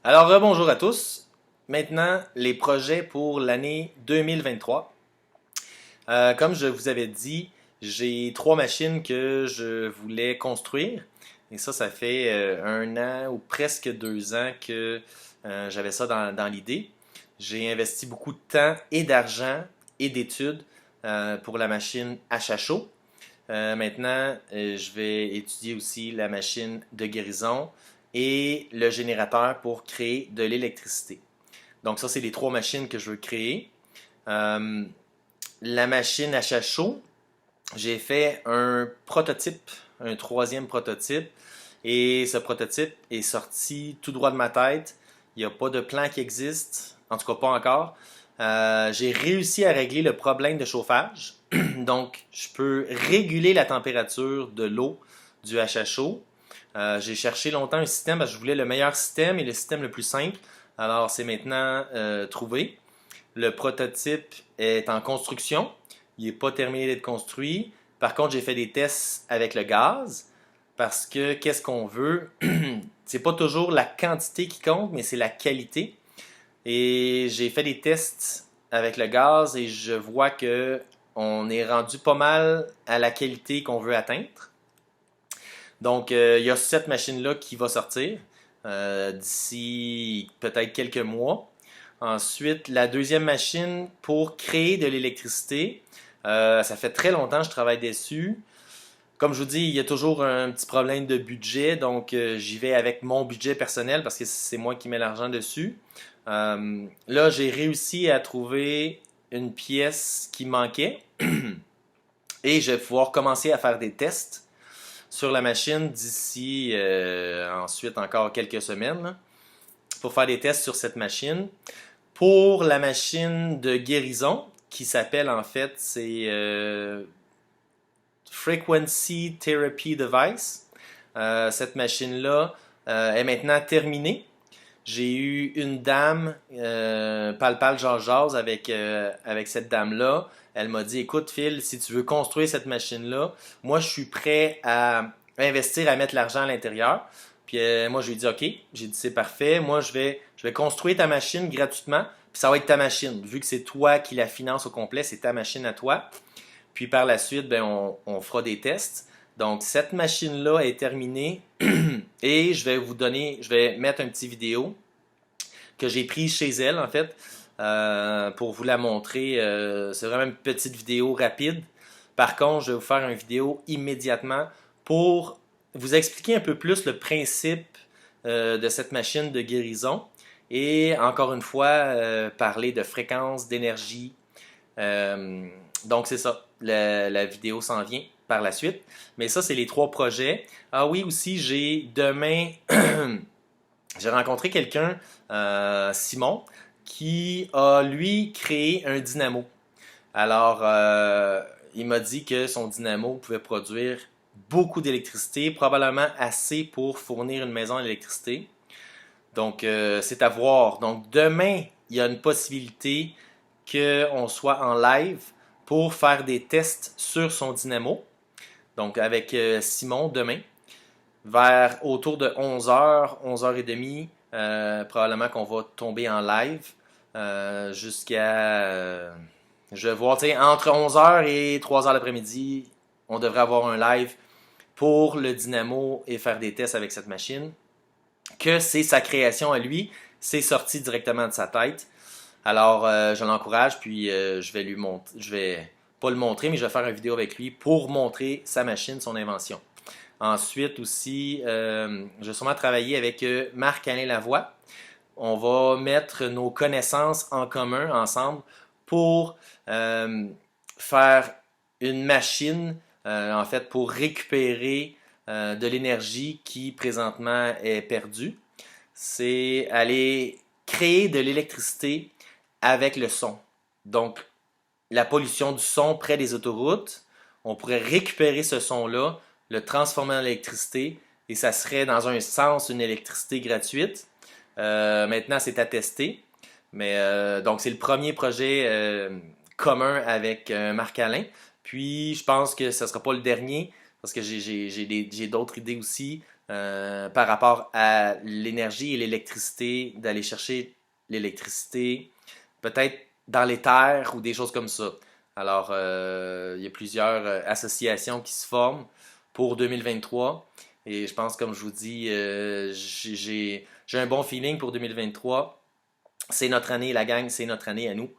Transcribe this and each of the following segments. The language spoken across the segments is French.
Alors, bonjour à tous. Maintenant, les projets pour l'année 2023. Comme je vous avais dit, j'ai trois machines que je voulais construire. Et ça fait 1 an ou presque 2 ans que j'avais ça dans l'idée. J'ai investi beaucoup de temps et d'argent et d'études pour la machine achat chaud. Maintenant, je vais étudier aussi la machine de guérison et le générateur pour créer de l'électricité. Donc ça, c'est les trois machines que je veux créer. Euh, la machine achat chaud, j'ai fait un prototype, un troisième prototype, et ce prototype est sorti tout droit de ma tête. Il n'y a pas de plan qui existe, en tout cas pas encore. J'ai réussi à régler le problème de chauffage. Donc, je peux réguler la température de l'eau du HHO. J'ai cherché longtemps un système parce que je voulais le meilleur système et le système le plus simple. Alors, c'est maintenant trouvé. Le prototype est en construction. Il n'est pas terminé d'être construit. Par contre, j'ai fait des tests avec le gaz parce que qu'est-ce qu'on veut? C'est pas toujours la quantité qui compte, mais c'est la qualité. Et j'ai fait des tests avec le gaz et je vois que on est rendu pas mal à la qualité qu'on veut atteindre. Donc, il y a cette machine-là qui va sortir d'ici peut-être quelques mois. Ensuite, la deuxième machine pour créer de l'électricité. Ça fait très longtemps que je travaille dessus. Comme je vous dis, il y a toujours un petit problème de budget, donc j'y vais avec mon budget personnel parce que c'est moi qui mets l'argent dessus. Là, j'ai réussi à trouver une pièce qui manquait et je vais pouvoir commencer à faire des tests sur la machine d'ici ensuite encore quelques semaines là, pour faire des tests sur cette machine. Pour la machine de guérison, qui s'appelle en fait, c'est Frequency Therapy Device. Cette machine-là est maintenant terminée. J'ai eu une dame, palpal jase avec cette dame-là. Elle m'a dit, écoute Phil, si tu veux construire cette machine-là, moi je suis prêt à investir, à mettre l'argent à l'intérieur. Puis moi je lui ai dit, ok, j'ai dit c'est parfait, moi je vais construire ta machine gratuitement, puis ça va être ta machine. Vu que c'est toi qui la finance au complet, c'est ta machine à toi. Puis par la suite, ben, on fera des tests. Donc cette machine-là est terminée et je vais mettre un petit vidéo que j'ai pris chez elle, en fait, pour vous la montrer. C'est vraiment une petite vidéo rapide. Par contre, je vais vous faire une vidéo immédiatement pour vous expliquer un peu plus le principe de cette machine de guérison et encore une fois, parler de fréquence, d'énergie. Donc c'est ça, la vidéo s'en vient par la suite. Mais ça, c'est les trois projets. Ah oui, aussi, j'ai demain j'ai rencontré quelqu'un, Simon, qui a lui créé un dynamo. Alors, il m'a dit que son dynamo pouvait produire beaucoup d'électricité, probablement assez pour fournir une maison d'électricité. Donc, c'est à voir. Donc, demain, il y a une possibilité qu'on soit en live pour faire des tests sur son dynamo. Donc, avec Simon demain vers autour de 11h, 11h30, probablement qu'on va tomber en live jusqu'à, je vais voir, tu sais, entre 11h et 3h l'après-midi, on devrait avoir un live pour le dynamo et faire des tests avec cette machine. Que c'est sa création à lui, c'est sorti directement de sa tête. Alors, je l'encourage, puis je vais lui montrer, je vais pas le montrer, mais je vais faire une vidéo avec lui pour montrer sa machine, son invention. Ensuite aussi, je vais sûrement travailler avec Marc-Alain Lavoie. On va mettre nos connaissances en commun ensemble pour faire une machine, en fait, pour récupérer de l'énergie qui présentement est perdue. C'est aller créer de l'électricité avec le son. Donc, la pollution du son près des autoroutes, on pourrait récupérer ce son-là, le transformer en électricité, et ça serait dans un sens une électricité gratuite. Maintenant, c'est à tester. Mais donc, c'est le premier projet commun avec Marc-Alain. Puis, je pense que ce ne sera pas le dernier, parce que j'ai d'autres idées aussi par rapport à l'énergie et l'électricité, d'aller chercher l'électricité, peut-être dans les terres ou des choses comme ça. Alors, il y a plusieurs associations qui se forment pour 2023. Et je pense, comme je vous dis, j'ai un bon feeling pour 2023. C'est notre année, la gang, c'est notre année à nous.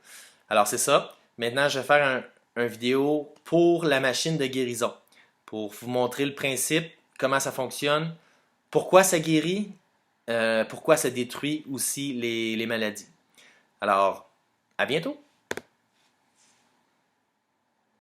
Alors, c'est ça. Maintenant, je vais faire un vidéo pour la machine de guérison. Pour vous montrer le principe, comment ça fonctionne, pourquoi ça guérit, pourquoi ça détruit aussi les maladies. Alors, à bientôt!